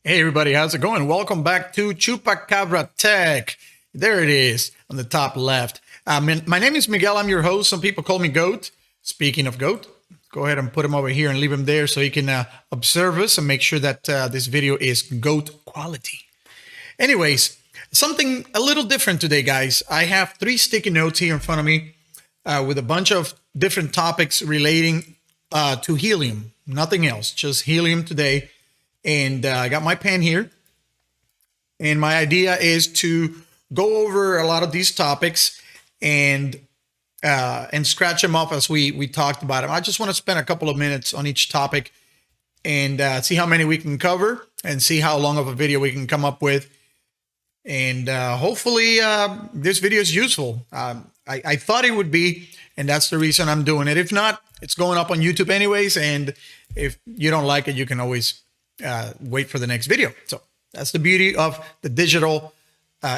Hey everybody, how's it going? Welcome back to Chupacabra Tech. There it is on the top left. My name is Miguel. I'm your host. Some people call me Goat. Speaking of Goat, go ahead and put him over here and leave him there so he can observe us and make sure that this video is Goat quality. Anyways, something a little different today, guys. I have 3 sticky notes here in front of me with a bunch of different topics relating to helium. Nothing else, just helium today. And I got my pen here. And my idea is to go over a lot of these topics and scratch them off as we talked about them. I just want to spend a couple of minutes on each topic and see how many we can cover and see how long of a video we can come up with. And hopefully this video is useful. I thought it would be, and that's the reason I'm doing it. If not, it's going up on YouTube anyways. And if you don't like it, you can always wait for the next video. So that's the beauty of the digital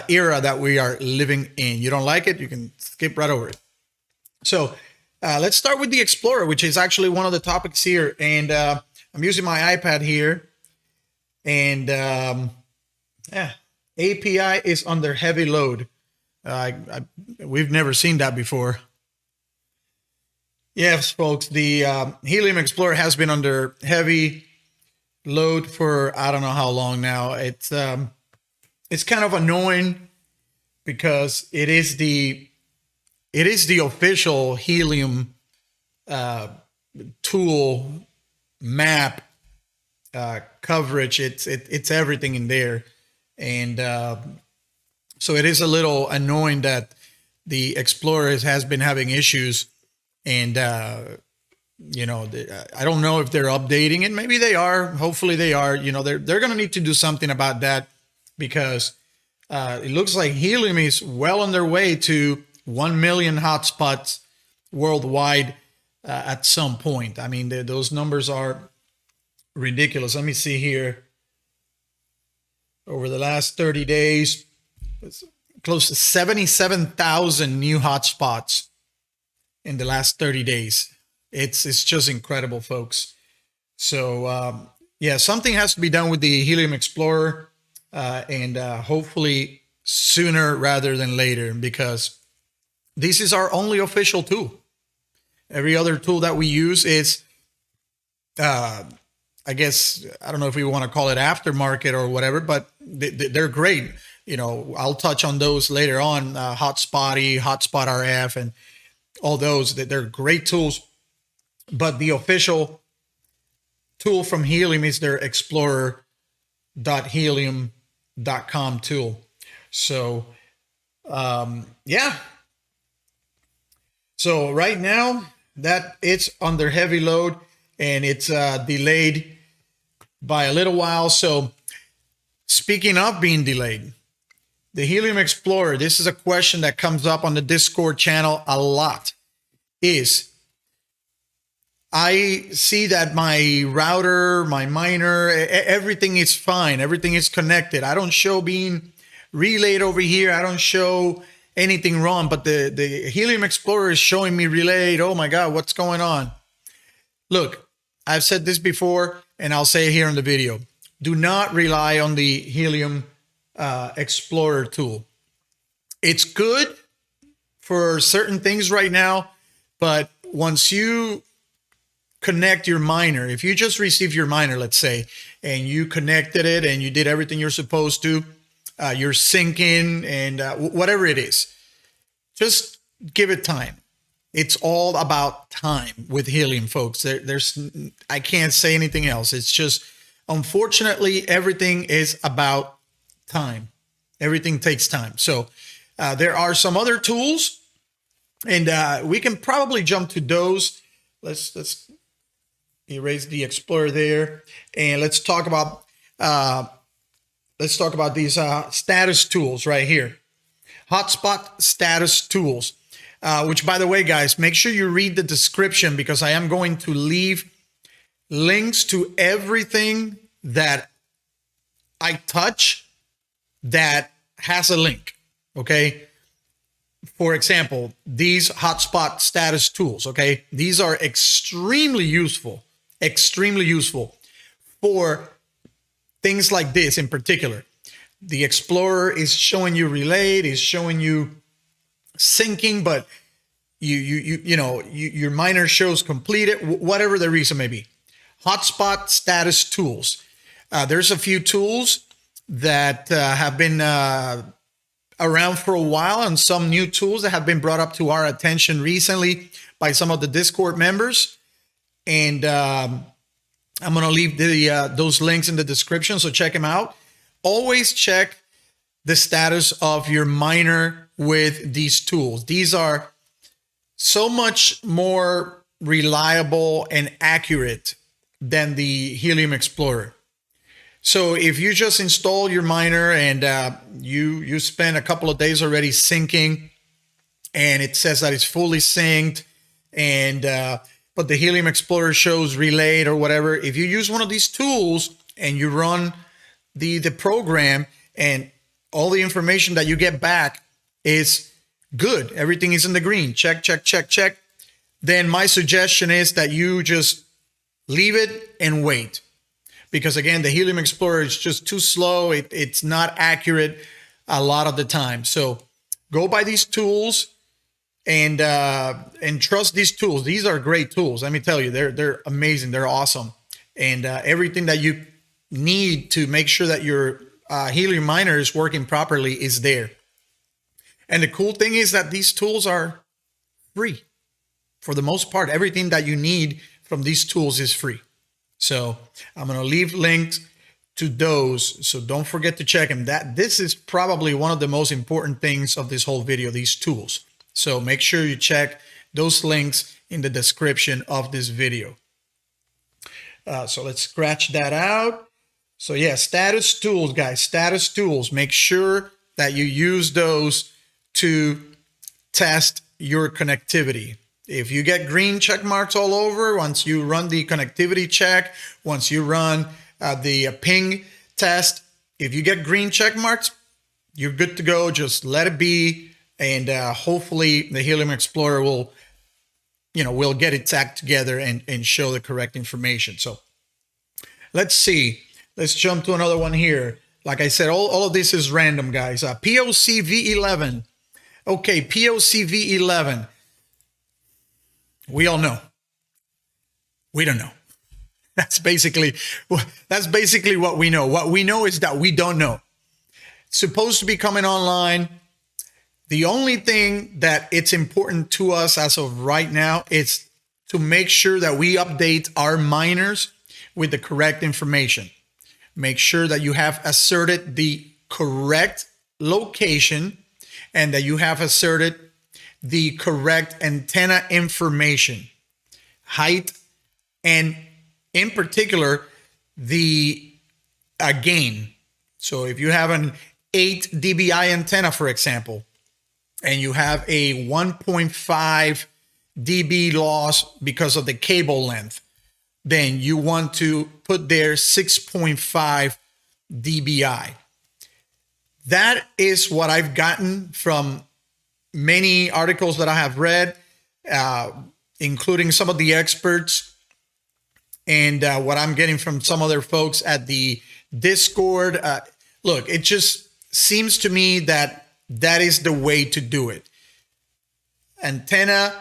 era that we are living in. You don't like it, you can skip right over it. So let's start with the Explorer, which is actually one of the topics here. And I'm using my iPad here. And API is under heavy load. We've never seen that before. Yes, folks, the Helium Explorer has been under heavy load for I don't know how long now. It's kind of annoying because it is the official helium tool map coverage. It's everything in there, and so it is a little annoying that the Explorer has been having issues, and you know, I don't know if they're updating it. Maybe they are. Hopefully they are. You know, they're going to need to do something about that because it looks like helium is well on their way to 1 million hotspots worldwide at some point. I mean, those numbers are ridiculous. Let me see here. Over the last 30 days, it's close to 77,000 new hotspots in the last 30 days. It's just incredible, folks. So, yeah, something has to be done with the Helium Explorer and hopefully sooner rather than later, because this is our only official tool. Every other tool that we use is, I guess, I don't know if we want to call it aftermarket or whatever, but they're great. You know, I'll touch on those later on, Hotspot RF and all those. They're great tools. But the official tool from Helium is their explorer.helium.com tool. So, yeah. So right now that it's under heavy load and it's delayed by a little while. So speaking of being delayed, the Helium Explorer, this is a question that comes up on the Discord channel a lot, is I see that my router, my miner, everything is fine. Everything is connected. I don't show being relayed over here. I don't show anything wrong, but the Helium Explorer is showing me relayed. Oh my God, what's going on? Look, I've said this before and I'll say it here in the video. Do not rely on the Helium Explorer tool. It's good for certain things right now, but once you connect your miner, if you just received your miner, let's say, and you connected it and you did everything you're supposed to, you're syncing and whatever it is, just give it time. It's all about time with Helium, folks. I can't say anything else. It's just, unfortunately, everything is about time. Everything takes time. So there are some other tools, and we can probably jump to those. Let's erase the Explorer there, and let's talk about these status tools right here. Hotspot status tools, which, by the way, guys, make sure you read the description because I am going to leave links to everything that I touch that has a link. Okay. For example, these hotspot status tools. Okay. These are extremely useful for things like this in particular. The Explorer is showing you relayed, is showing you syncing, but your miner shows completed, whatever the reason may be. Hotspot status tools. There's a few tools that have been around for a while, and some new tools that have been brought up to our attention recently by some of the Discord members. And I'm going to leave those links in the description, so check them out. Always check the status of your miner with these tools. These are so much more reliable and accurate than the Helium Explorer. So if you just install your miner and you spend a couple of days already syncing, and it says that it's fully synced, and but the Helium Explorer shows relayed or whatever, if you use one of these tools and you run the program, and all the information that you get back is good, everything is in the green, check, check, check, check, then my suggestion is that you just leave it and wait. Because again, the Helium Explorer is just too slow. It's not accurate a lot of the time. So go by these tools and trust these tools. These are great tools. Let me tell you, they're amazing. They're awesome. And everything that you need to make sure that your Helium miner is working properly is there. And the cool thing is that these tools are free. For the most part, everything that you need from these tools is free. So I'm going to leave links to those. So don't forget to check them. This is probably one of the most important things of this whole video, these tools. So make sure you check those links in the description of this video. So let's scratch that out. So yeah, status tools, guys, status tools. Make sure that you use those to test your connectivity. If you get green check marks all over, once you run the connectivity check, once you run the ping test, if you get green check marks, you're good to go. Just let it be. And hopefully the Helium Explorer will get its act together and show the correct information. So let's see. Let's jump to another one here. Like I said, all of this is random, guys. PoCv11. Okay, PoCv11. We all know. We don't know. That's basically what we know. What we know is that we don't know. It's supposed to be coming online. The only thing that it's important to us as of right now is to make sure that we update our miners with the correct information. Make sure that you have asserted the correct location and that you have asserted the correct antenna information, height, and in particular, the gain. So if you have an 8 dBi antenna, for example, and you have a 1.5 dB loss because of the cable length, then you want to put there 6.5 dBi. That is what I've gotten from many articles that I have read, including some of the experts, and what I'm getting from some other folks at the Discord. Look, it just seems to me that is the way to do it. Antenna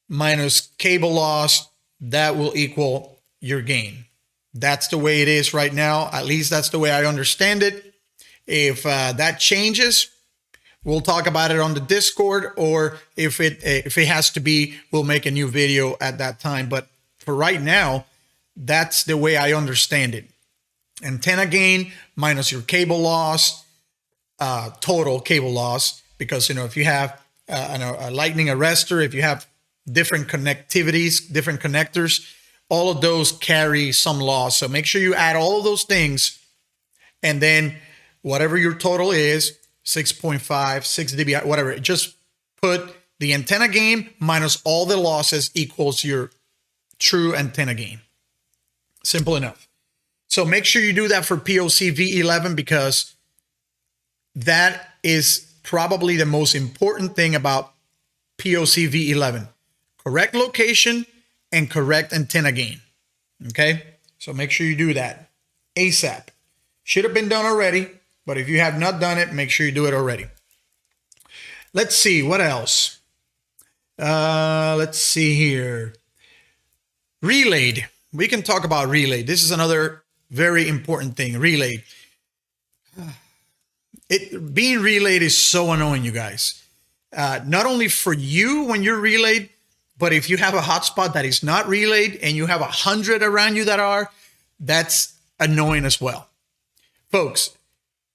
minus cable loss, that will equal your gain. That's the way it is right now. At least that's the way I understand it. If that changes, we'll talk about it on the Discord, or if it has to be, we'll make a new video at that time. But for right now, that's the way I understand it. Antenna gain minus your cable loss, total cable loss, because if you have a lightning arrestor, if you have different connectivities, different connectors, all of those carry some loss. So make sure you add all of those things, and then whatever your total is, 6.5, 6 dB, whatever, just put the antenna gain minus all the losses equals your true antenna gain. Simple enough. So make sure you do that for PoCv11, because that is probably the most important thing about PoCv11. Correct location and correct antenna gain. Okay? So make sure you do that ASAP. Should have been done already, but if you have not done it, make sure you do it already. Let's see, what else? Let's see here. Relayed. We can talk about relay. This is another very important thing, relay. Being relayed is so annoying, you guys. Not only for you when you're relayed, but if you have a hotspot that is not relayed and you have 100 around you that are, that's annoying as well. Folks,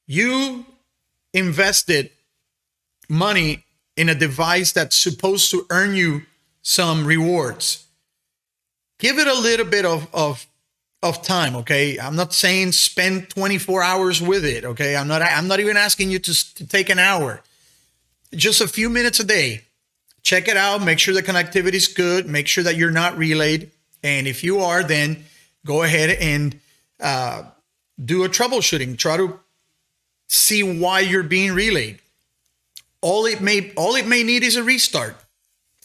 you invested money in a device that's supposed to earn you some rewards. Give it a little bit of time, okay? I'm not saying spend 24 hours with it, okay? I'm not even asking you to take an hour. Just a few minutes a day. Check it out. Make sure the connectivity is good. Make sure that you're not relayed. And if you are, then go ahead and do a troubleshooting. Try to see why you're being relayed. All it may need is a restart.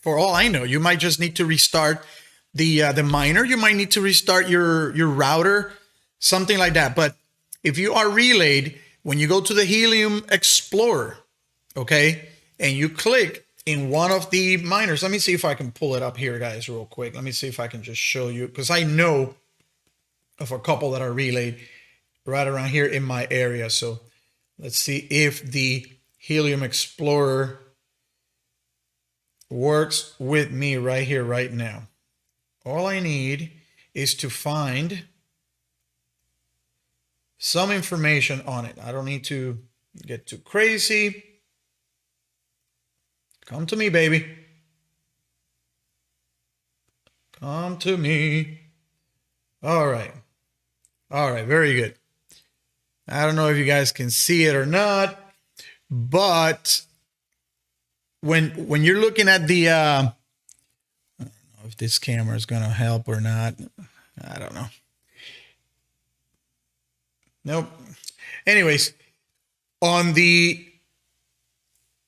For all I know, you might just need to restart the miner. You might need to restart your router, something like that. But if you are relayed, when you go to the Helium Explorer, okay, and you click in one of the miners, let me see if I can pull it up here, guys, real quick. Let me see if I can just show you, because I know of a couple that are relayed right around here in my area. So let's see if the Helium Explorer works with me right here, right now. All I need is to find some information on it. I don't need to get too crazy. Come to me, baby. Come to me. All right. All right, very good. I don't know if you guys can see it or not, but when you're looking at the I don't know if this camera is going to help or not. I don't know. Nope. Anyways, on the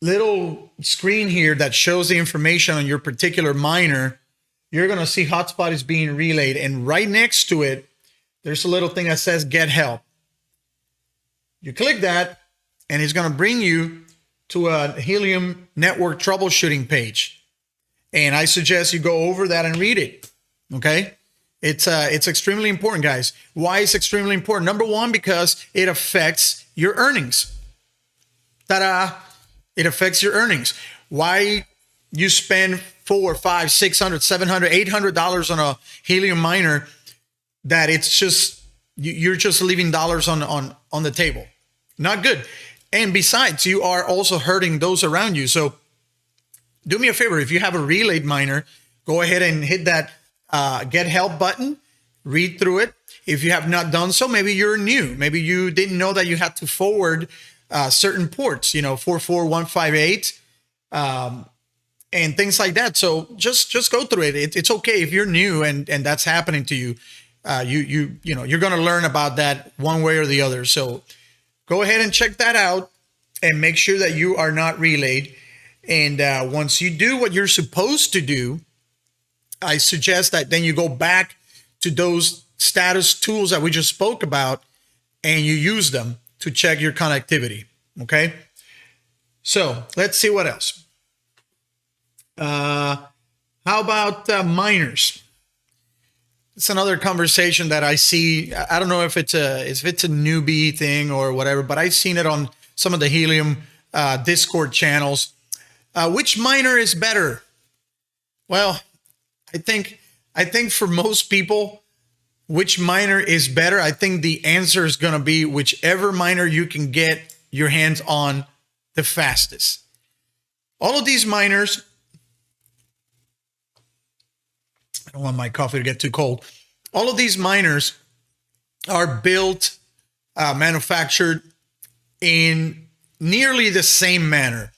little screen here that shows the information on your particular miner, you're going to see hotspot is being relayed. And right next to it, there's a little thing that says get help. You click that and it's going to bring you to a Helium network troubleshooting page. And I suggest you go over that and read it. Okay. It's extremely important, guys. Why is extremely important? Number one, because it affects your earnings. Ta-da. It affects your earnings. Why you spend $400, $500, $600, $700, $800 on a Helium miner that it's just, you're just leaving dollars on the table. Not good. And besides, you are also hurting those around you. So do me a favor. If you have a relayed miner, go ahead and hit that get help button, read through it. If you have not done so, maybe you're new. Maybe you didn't know that you had to forward certain ports, 44158, and things like that. So just go through it. It's okay if you're new and that's happening to you. You're going to learn about that one way or the other. So go ahead and check that out and make sure that you are not relayed. And once you do what you're supposed to do, I suggest that then you go back to those status tools that we just spoke about and you use them to check your connectivity. Okay. So let's see what else. How about miners? It's another conversation that I see. I don't know if it's a newbie thing or whatever, but I've seen it on some of the Helium Discord channels. Which miner is better? Well, I think for most people, which miner is better? I think the answer is going to be whichever miner you can get your hands on the fastest. All of these miners, I don't want my coffee to get too cold. All of these miners are built, manufactured in nearly the same manner.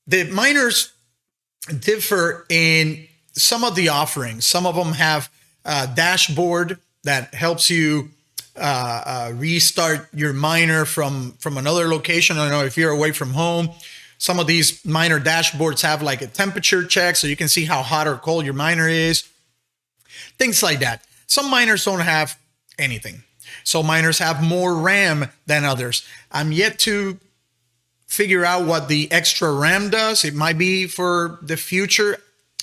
The miners differ in some of the offerings. Some of them have a dashboard that helps you restart your miner from another location. I know if you're away from home, some of these miner dashboards have like a temperature check so you can see how hot or cold your miner is. Things like that. Some miners don't have anything. So miners have more RAM than others. I'm yet to figure out what the extra RAM does. It might be for the future.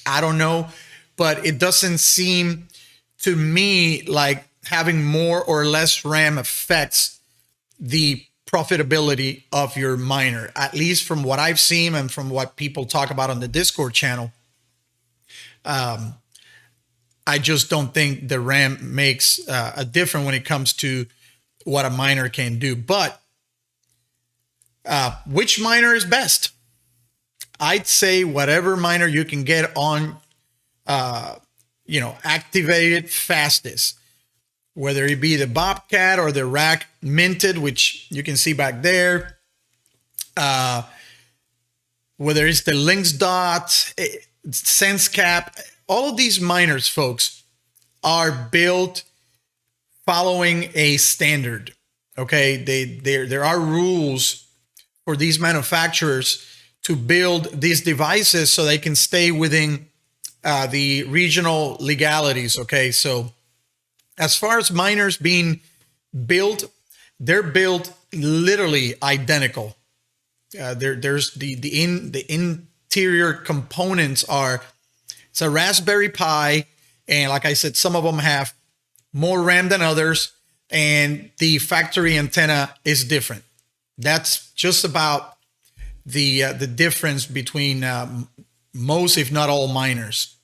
I don't know. But it doesn't seem to me like having more or less RAM affects the profitability of your miner, at least from what I've seen and from what people talk about on the Discord channel. I just don't think the RAM makes a difference when it comes to what a miner can do. But which miner is best? I'd say whatever miner you can get on, activated fastest, whether it be the Bobcat or the Rack Minted, which you can see back there, whether it's the Lynx Dot, SenseCap, all of these miners, folks, are built following a standard. Okay, there are rules for these manufacturers to build these devices so they can stay within the regional legalities. Okay, so as far as miners being built, they're built literally identical. There's the interior components are, it's a Raspberry Pi, and like I said, some of them have more RAM than others, and the factory antenna is different. That's just about the difference between most, if not all, miners.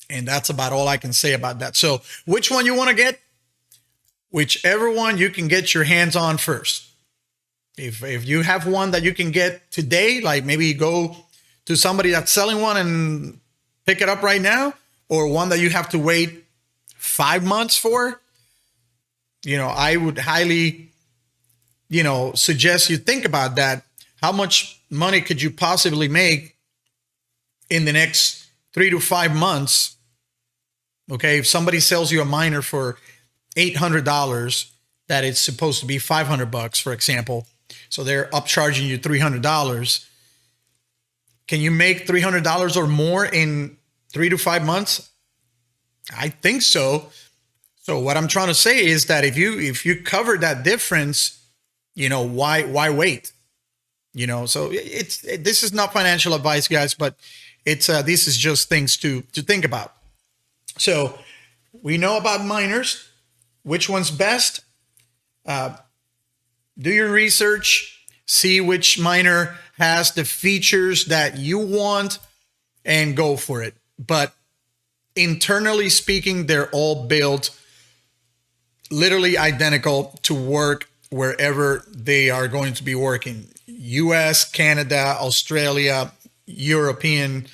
And that's about all I can say about that. So which one you want to get? Whichever one you can get your hands on first. If you have one that you can get today, like maybe go to somebody that's selling one and pick it up right now, or one that you have to wait 5 months for, I would highly, suggest you think about that. How much money could you possibly make in the next 3 to 5 months? Okay, if somebody sells you a miner for $800, that it's supposed to be $500, for example, so they're upcharging you $300. Can you make $300 or more in 3 to 5 months? I think so. So what I'm trying to say is that if you cover that difference, why wait? So this is not financial advice, guys, but this is just things to think about. So we know about miners, which one's best. Do your research, see which miner has the features that you want, and go for it. But internally speaking, they're all built literally identical to work wherever they are going to be working. US, Canada, Australia, European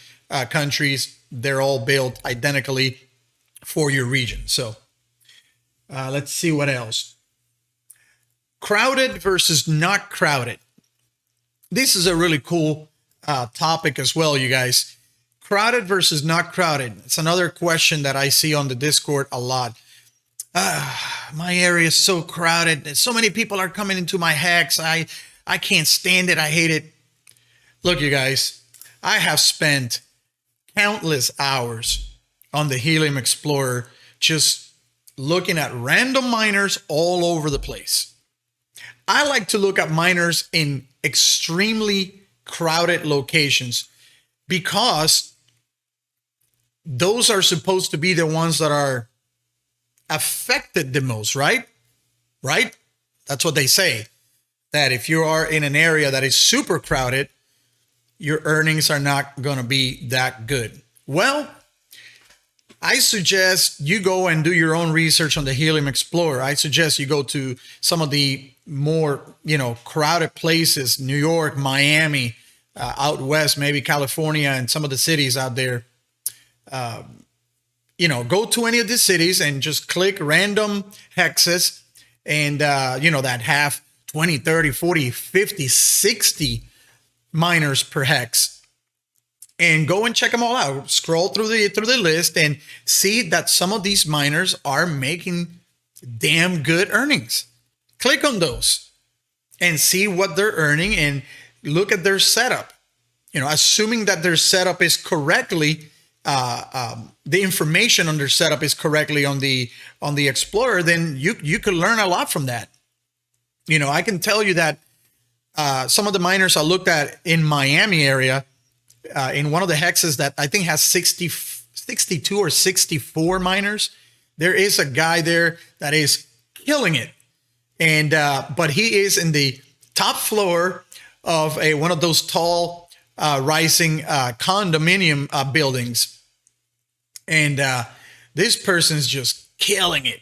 countries, they're all built identically for your region. So let's see what else. Crowded versus not crowded. This is a really cool topic as well, you guys. Crowded versus not crowded. It's another question that I see on the Discord a lot. My area is so crowded. So many people are coming into my hex. I can't stand it. I hate it. Look, you guys, I have spent countless hours on the Helium Explorer just looking at random miners all over the place. I like to look at miners in extremely crowded locations because those are supposed to be the ones that are affected the most, right? Right? That's what they say. That if you are in an area that is super crowded, your earnings are not going to be that good. Well, I suggest you go and do your own research on the Helium Explorer. I suggest you go to some of the more, crowded places, New York, Miami, out west, maybe California, and some of the cities out there. Go to any of these cities and just click random hexes and, that have 20, 30, 40, 50, 60 miners per hex. And go and check them all out. Scroll through the list and see that some of these miners are making damn good earnings. Click on those and see what they're earning and look at their setup. Assuming that their setup is correctly, the information on their setup is correctly on the Explorer, then you could learn a lot from that. You know, I can tell you that some of the miners I looked at in Miami area, in one of the hexes that I think has 62 or 64 miners, there is a guy there that is killing it. And but he is in the top floor of one of those tall rising condominium buildings. And this person's just killing it.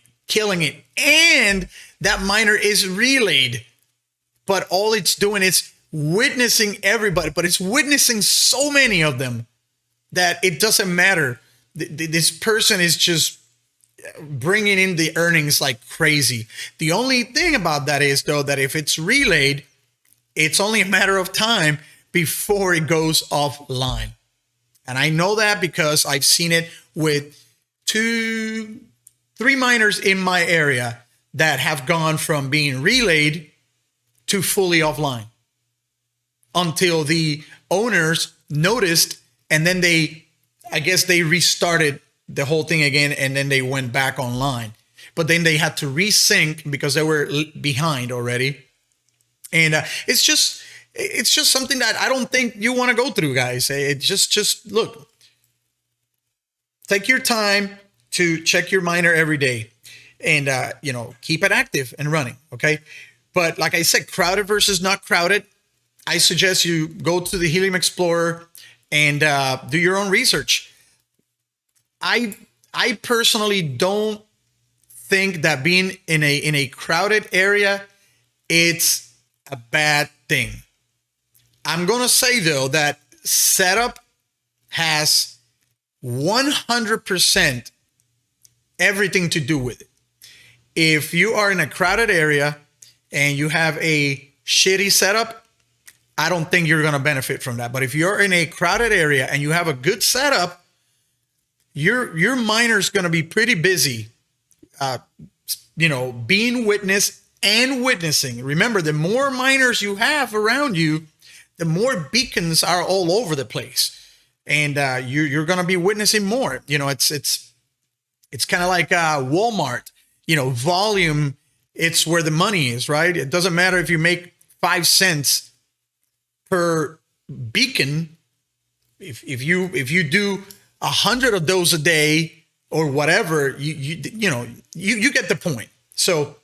And that miner is relayed. But all it's doing is witnessing everybody. But it's witnessing so many of them that it doesn't matter. This person is just bringing in the earnings like crazy. The only thing about that is, though, that if it's relayed, it's only a matter of time before it goes offline. And I know that because I've seen it with 3 miners in my area that have gone from being relayed to fully offline until the owners noticed, and then I guess they restarted the whole thing again, and then they went back online. But then they had to resync because they were behind already. And it's just something that I don't think you want to go through, guys. It just look, take your time to check your miner every day, and keep it active and running. Okay, but like I said, crowded versus not crowded, I suggest you go to the Helium Explorer and do your own research. I personally don't think that being in a crowded area, it's a bad thing. I'm going to say, though, that setup has 100% everything to do with it. If you are in a crowded area and you have a shitty setup, I don't think you're going to benefit from that. But if you're in a crowded area and you have a good setup, your miner's going to be pretty busy, being witnessed and witnessing. Remember, the more miners you have around you, the more beacons are all over the place, and you're going to be witnessing more. It's kind of like Walmart. Volume, it's where the money is, right? It doesn't matter if you make 5 cents per beacon. If you do 100 of those a day or whatever, you get the point. So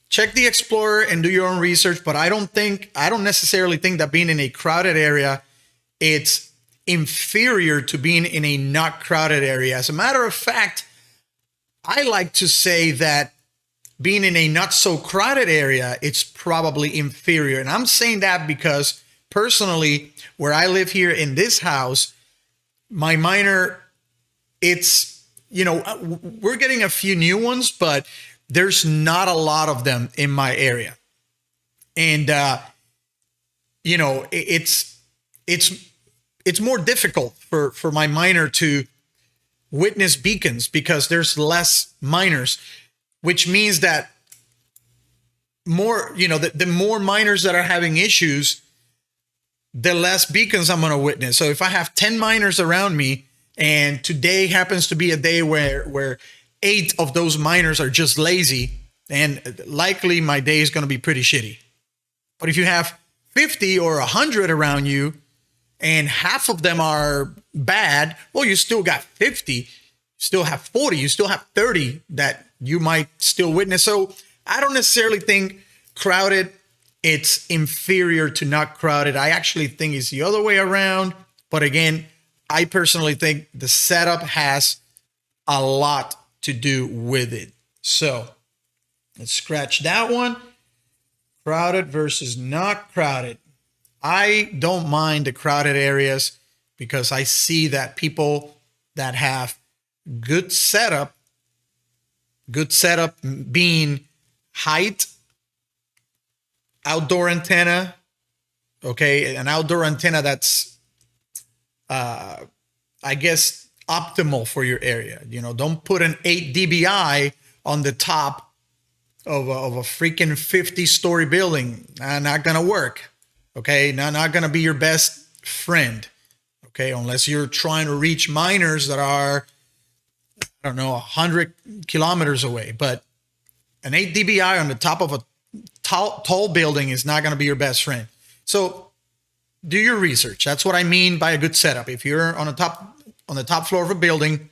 check the Explorer and do your own research, but I don't necessarily think that being in a crowded area, it's inferior to being in a not crowded area. As a matter of fact, I like to say that being in a not so crowded area, it's probably inferior. And I'm saying that because personally, where I live here in this house, my miner, it's, we're getting a few new ones, but there's not a lot of them in my area. And, it's more difficult for my miner to witness beacons because there's less miners, which means that the more miners that are having issues, the less beacons I'm going to witness. So if I have 10 miners around me and today happens to be a day where 8 of those miners are just lazy, and likely my day is going to be pretty shitty. But if you have 50 or 100 around you and half of them are bad, well, you still got 50, you still have 40, you still have 30 that you might still witness. So I don't necessarily think crowded, it's inferior to not crowded. I actually think it's the other way around. But again, I personally think the setup has a lot to do with it. So let's scratch that one. Crowded versus not crowded. I don't mind the crowded areas because I see that people that have good setup being height, outdoor antenna, okay, an outdoor antenna that's, I guess, optimal for your area. Don't put an 8 dBi on the top of a freaking 50-story building. Not gonna work. Okay, not gonna be your best friend. okay? Unless you're trying to reach miners that are, I don't know, 100 kilometers away. But an 8 dBi on the top of a tall building is not going to be your best friend. So do your research. That's what I mean by a good setup. If you're on the top floor of a building,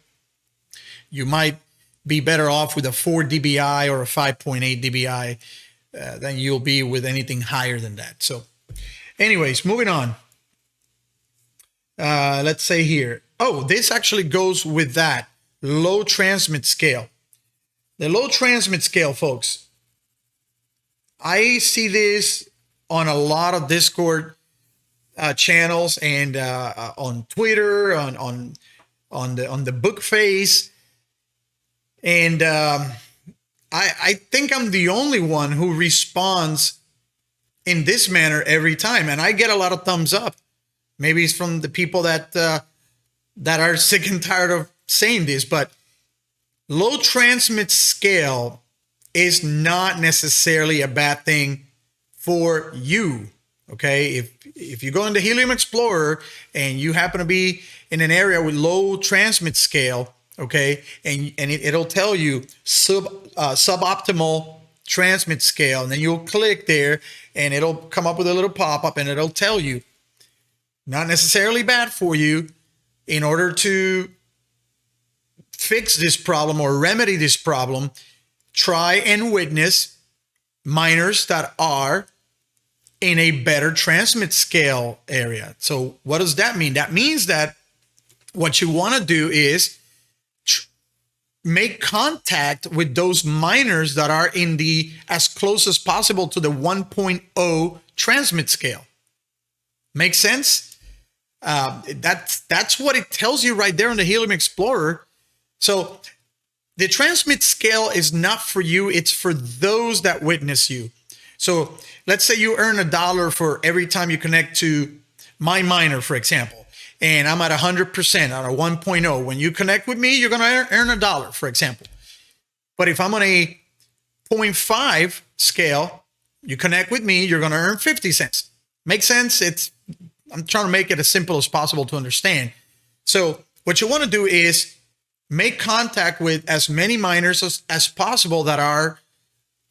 you might be better off with a 4 dBi or a 5.8 dBi than you'll be with anything higher than that. So anyways, moving on. Let's say here. Oh, this actually goes with that. Low transmit scale. The low transmit scale, folks. I see this on a lot of Discord channels and on Twitter, on the book face. And I think I'm the only one who responds in this manner every time. And I get a lot of thumbs up. Maybe it's from the people that are sick and tired of saying this, but low transmit scale is not necessarily a bad thing for you. Okay, if you go into Helium Explorer and you happen to be in an area with low transmit scale, okay, and it'll tell you suboptimal transmit scale, and then you'll click there and it'll come up with a little pop-up and it'll tell you not necessarily bad for you. In order to fix this problem or remedy this problem, try and witness miners that are in a better transmit scale area. So what does that mean? That means that what you want to do is make contact with those miners that are in the as close as possible to the 1.0 transmit scale. Make sense? That's what it tells you right there on the Helium Explorer. So the transmit scale is not for you. It's for those that witness you. So let's say you earn $1 for every time you connect to my miner, for example, and I'm at 100% on a 1.0. When you connect with me, you're going to earn $1, for example. But if I'm on a 0.5 scale, you connect with me, you're going to earn 50 cents. Make sense? I'm trying to make it as simple as possible to understand. So what you want to do is make contact with as many miners as possible that are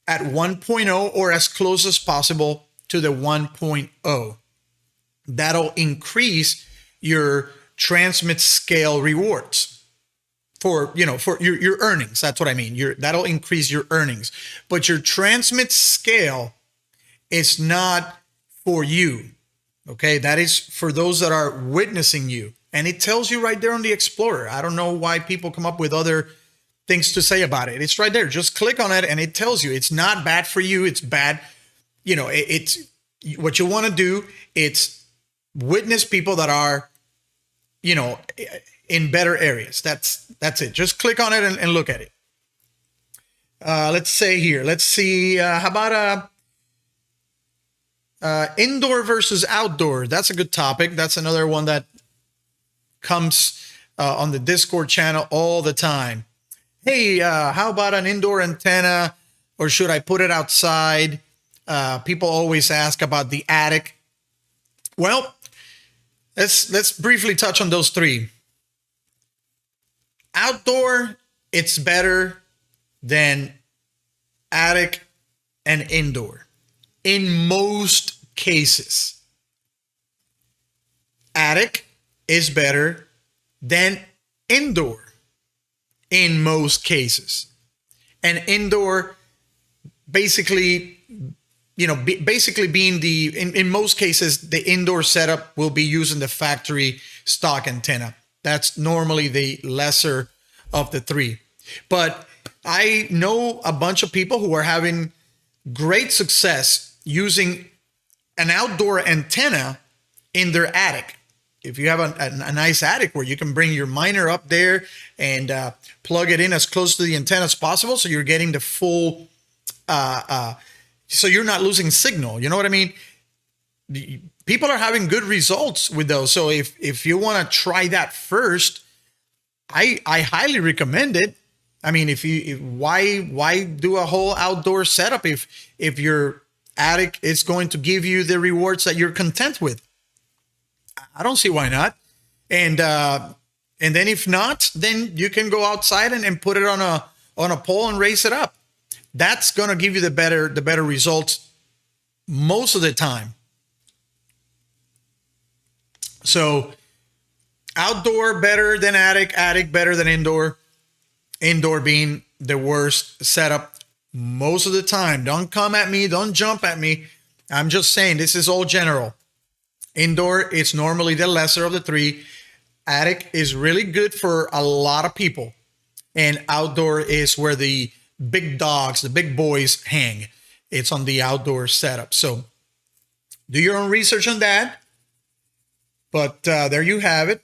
at 1.0 or as close as possible to the 1.0. That'll increase your transmit scale rewards for your earnings. That's what I mean. That'll increase your earnings. But your transmit scale is not for you. Okay, that is for those that are witnessing you. And it tells you right there on the Explorer. I don't know why people come up with other things to say about it. It's right there. Just click on it and it tells you it's not bad for you. It's bad. It's what you want to do. It's witness people that are, in better areas. That's it. Just click on it and look at it. Let's say here, let's see, how about indoor versus outdoor? That's a good topic. That's another one that comes on the Discord channel all the time. Hey, how about an indoor antenna, or should I put it outside? People always ask about the attic. Well, let's briefly touch on those three. Outdoor, it's better than attic and indoor in most cases. Attic is better than indoor in most cases. And indoor basically, basically being in most cases, the indoor setup will be using the factory stock antenna. That's normally the lesser of the three. But I know a bunch of people who are having great success using an outdoor antenna in their attic. If you have a nice attic where you can bring your miner up there and plug it in as close to the antenna as possible, so you're getting the full, so you're not losing signal. You know what I mean? People are having good results with those. So if you want to try that first, I highly recommend it. I mean, why do a whole outdoor setup if your attic is going to give you the rewards that you're content with? I don't see why not. And then if not, then you can go outside and put it on a pole and raise it up. That's going to give you the better results most of the time. So outdoor better than attic, attic better than indoor, indoor being the worst setup most of the time. Don't come at me, don't jump at me. I'm just saying this is all general. Indoor is normally the lesser of the three. Attic is really good for a lot of people. And outdoor is where the big dogs, the big boys hang. It's on the outdoor setup. So do your own research on that. But there you have it.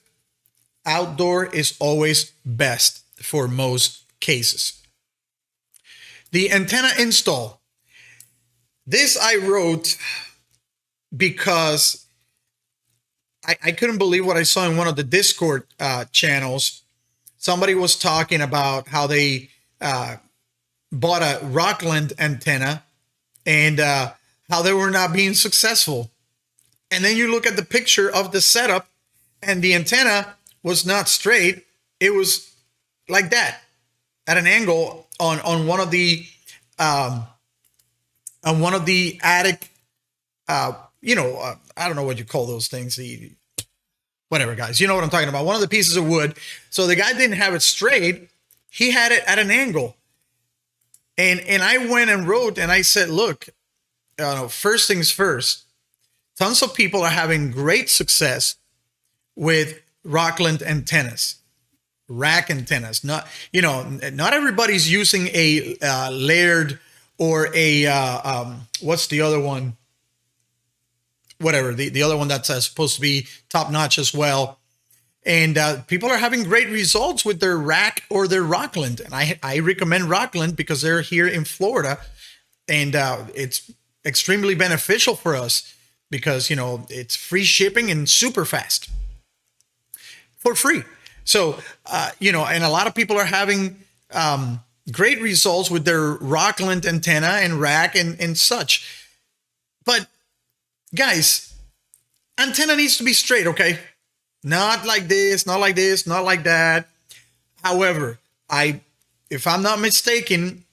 Outdoor is always best for most cases. The antenna install. This I wrote because I couldn't believe what I saw in one of the Discord channels. Somebody was talking about how they bought a Rockland antenna and how they were not being successful. And then you look at the picture of the setup and the antenna was not straight. It was like that at an angle on one of the attic, I don't know what you call those things. Whatever, guys, you know what I'm talking about. One of the pieces of wood. So the guy didn't have it straight. He had it at an angle. And I went and wrote and I said, look, first things first, tons of people are having great success with Rockland antennas, rack antennas. Not everybody's using a layered or a, what's the other one? Whatever, the other one that's supposed to be top notch as well. And people are having great results with their rack or their Rockland. And I recommend Rockland because they're here in Florida. And it's extremely beneficial for us because, it's free shipping and super fast for free. So, and a lot of people are having great results with their Rockland antenna and rack and such. But guys, antenna needs to be straight, okay? Not like this, not like this, not like that. However, if I'm not mistaken,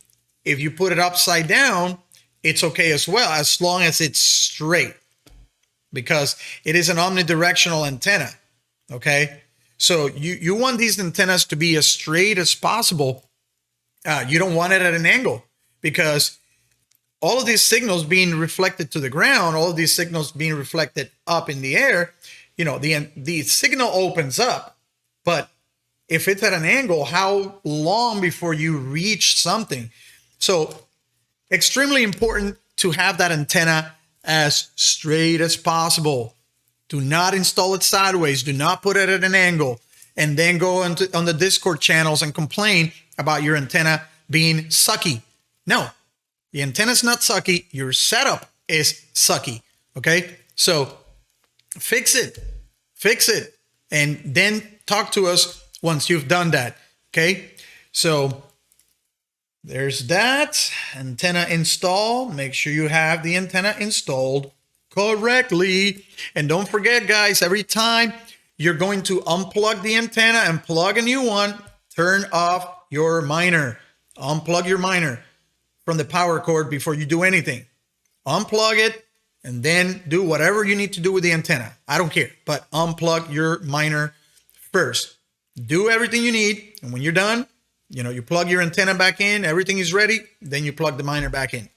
if you put it upside down, it's okay as well, as long as it's straight, because it is an omnidirectional antenna, okay? So you want these antennas to be as straight as possible. You don't want it at an angle because all of these signals being reflected to the ground, all of these signals being reflected up in the air, the signal opens up. But if it's at an angle, how long before you reach something? So extremely important to have that antenna as straight as possible. Do not install it sideways. Do not put it at an angle and then go on the Discord channels and complain about your antenna being sucky. No. The antenna is not sucky. Your setup is sucky. Okay. So fix it, and then talk to us once you've done that. Okay. So there's that antenna install. Make sure you have the antenna installed correctly. And don't forget, guys, every time you're going to unplug the antenna and plug a new one, turn off your miner. Unplug your miner from the power cord before you do anything. Unplug it and then do whatever you need to do with the antenna. I don't care, but unplug your miner first. Do everything you need, and when you're done, you plug your antenna back in, everything is ready, then you plug the miner back in.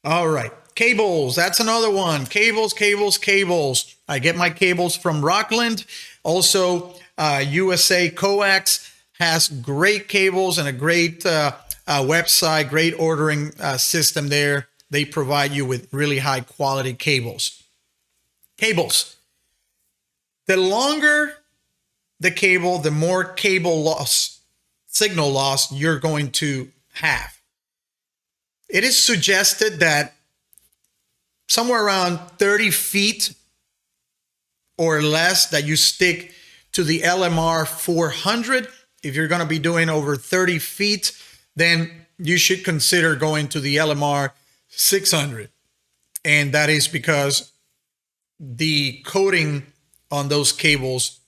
All right, cables, that's another one. Cables. I get my cables from Rockland. Also, USA Coax has great cables and a great website, great ordering system there. They provide you with really high quality cables. Cables. The longer the cable, the more cable loss, signal loss you're going to have. It is suggested that somewhere around 30 feet or less that you stick to the LMR 400. If you're going to be doing over 30 feet, then you should consider going to the LMR 600. And that is because the coating on those cables,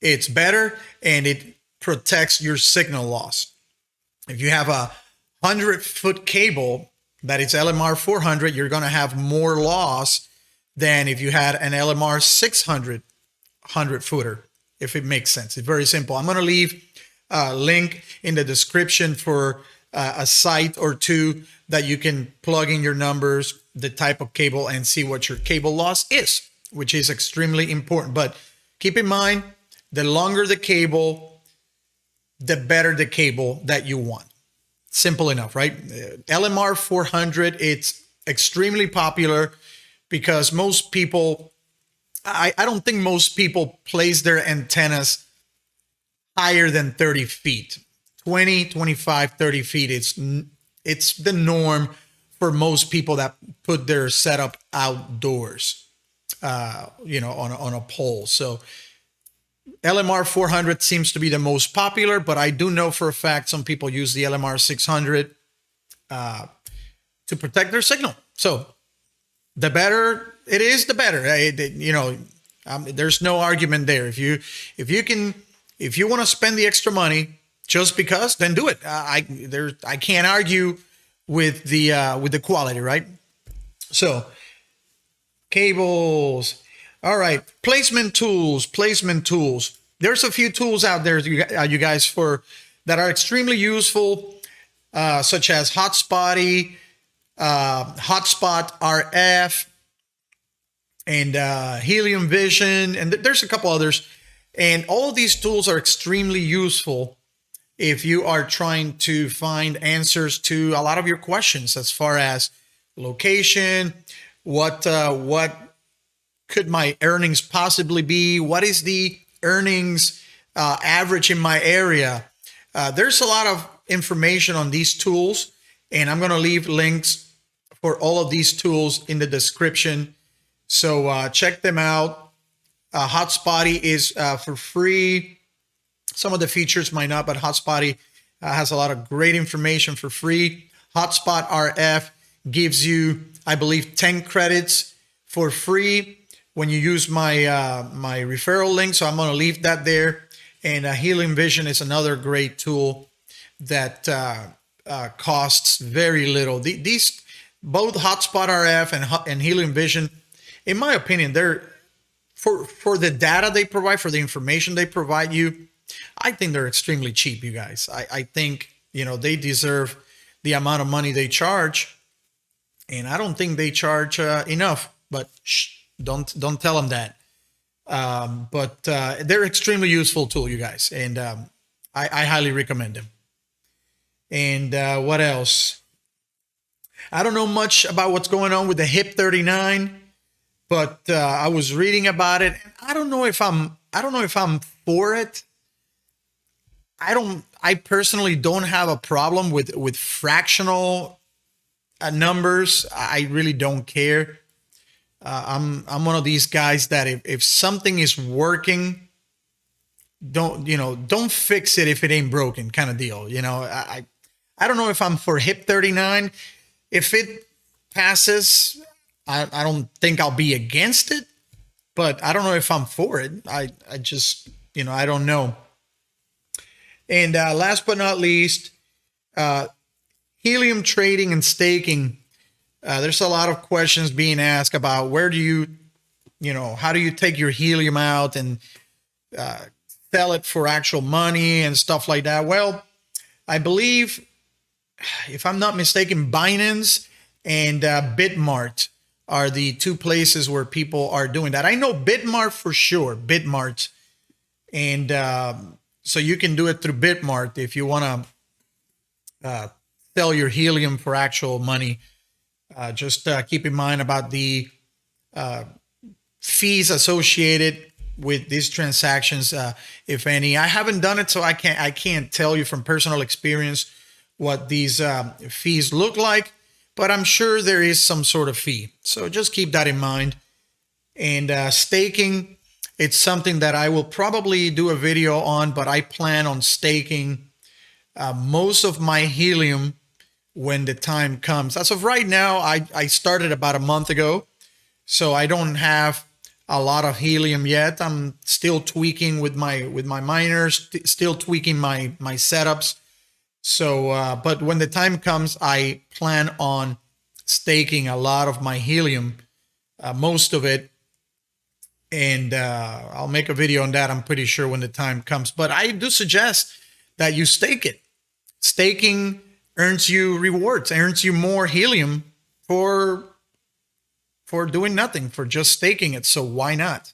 it's better and it protects your signal loss. If you have a 100-foot cable that is LMR 400, you're going to have more loss than if you had an LMR 600 100-footer, if it makes sense. It's very simple. I'm going to leave a link in the description for a site or two that you can plug in your numbers, the type of cable, and see what your cable loss is, which is extremely important. But keep in mind, the longer the cable, the better the cable that you want. Simple enough, right? LMR 400, it's extremely popular because most people, I don't think most people place their antennas higher than 30 feet. 20, 25, 30 feet. It's the norm for most people that put their setup outdoors, on a pole. So LMR 400 seems to be the most popular, but I do know for a fact some people use the LMR 600 to protect their signal. So the better it is, the better. There's no argument there. If you want to spend the extra money just because, then do it. I can't argue with the quality, right? So cables. All right, placement tools. There's a few tools out there, you guys, that are extremely useful, such as Hotspot RF, and Helium Vision, and there's a couple others. And all of these tools are extremely useful if you are trying to find answers to a lot of your questions as far as location, what could my earnings possibly be? What is the earnings average in my area? There's a lot of information on these tools, and I'm going to leave links for all of these tools in the description. So check them out. Hotspot is for free. Some of the features might not, but Hotspot has a lot of great information for free. Hotspot RF gives you, I believe, 10 credits for free when you use my referral link. So I'm going to leave that there. And Helium Vision is another great tool that costs very little. These both Hotspot RF and Helium Vision, in my opinion, they're for the data they provide, for the information they provide you, I think they're extremely cheap, you guys. I think they deserve the amount of money they charge, and I don't think they charge enough. But don't tell them that. But they're extremely useful tool, you guys, and I highly recommend them. And what else? I don't know much about what's going on with the HIP 39, but I was reading about it. I don't know if I'm for it. I personally don't have a problem with fractional numbers. I really don't care. I'm one of these guys that if something is working, don't fix it if it ain't broken, kind of deal. I don't know if I'm for HIP 39. If it passes, I don't think I'll be against it, but I don't know if I'm for it. I just, I don't know. And last but not least, helium trading and staking. There's a lot of questions being asked about where do you, how do you take your helium out and sell it for actual money and stuff like that? Well, I believe, if I'm not mistaken, Binance and Bitmart are the two places where people are doing that. I know Bitmart for sure, and so you can do it through Bitmart if you want to sell your helium for actual money. Just keep in mind about the fees associated with these transactions, if any. I haven't done it, so I can't tell you from personal experience what these fees look like, but I'm sure there is some sort of fee. So just keep that in mind. And staking, it's something that I will probably do a video on, but I plan on staking most of my helium when the time comes. As of right now, I started about a month ago, so I don't have a lot of helium yet. I'm still tweaking with my miners, still tweaking my setups. So, but when the time comes, I plan on staking a lot of my helium, most of it, and I'll make a video on that, I'm pretty sure, when the time comes. But I do suggest that you stake it. Staking earns you rewards, earns you more helium for doing nothing, for just staking it. So why not?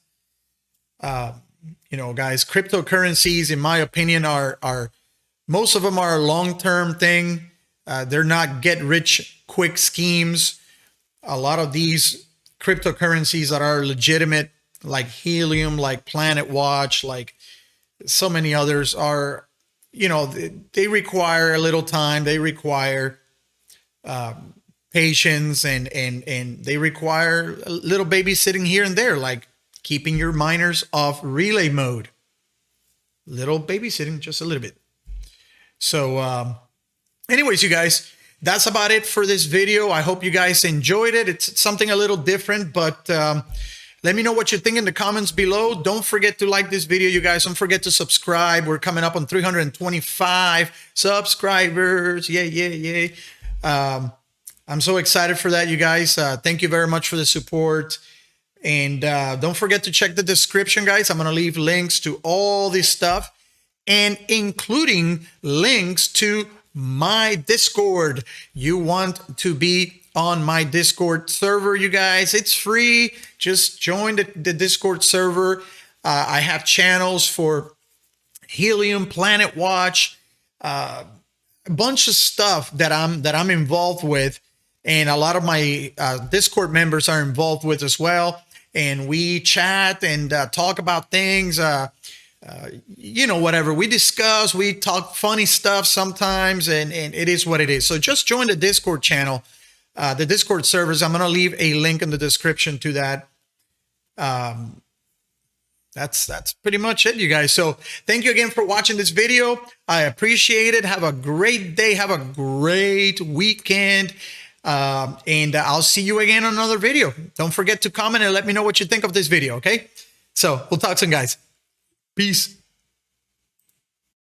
You know, guys, cryptocurrencies, in my opinion, are most of them are a long-term thing. They're not get-rich-quick schemes. A lot of these cryptocurrencies that are legitimate, like Helium, like Planet Watch, like so many others, are, you know, they require a little time. They require patience, and they require a little babysitting here and there, like keeping your miners off relay mode. Little babysitting, just a little bit. So anyways, you guys, that's about it for this video. I hope you guys enjoyed it. It's something a little different, but let me know what you think in the comments below. Don't forget to like this video, you guys. Don't forget to subscribe. We're coming up on 325 subscribers. Yay, yay, yay. I'm so excited for that, you guys. Thank you very much for the support. And don't forget to check the description, guys. I'm going to leave links to all this stuff, and including links to my Discord. You want to be on my Discord server, you guys. It's free. Just join the Discord server. I have channels for Helium, Planet Watch, a bunch of stuff that I'm involved with, and a lot of my Discord members are involved with as well. And we chat and talk about things. You know, whatever we discuss, we talk funny stuff sometimes, and it is what it is. So just join the Discord channel, the Discord servers. I'm going to leave a link in the description to that. That's pretty much it, you guys. So thank you again for watching this video. I appreciate it. Have a great day. Have a great weekend. And I'll see you again on another video. Don't forget to comment and let me know what you think of this video, okay? So we'll talk soon, guys. Peace.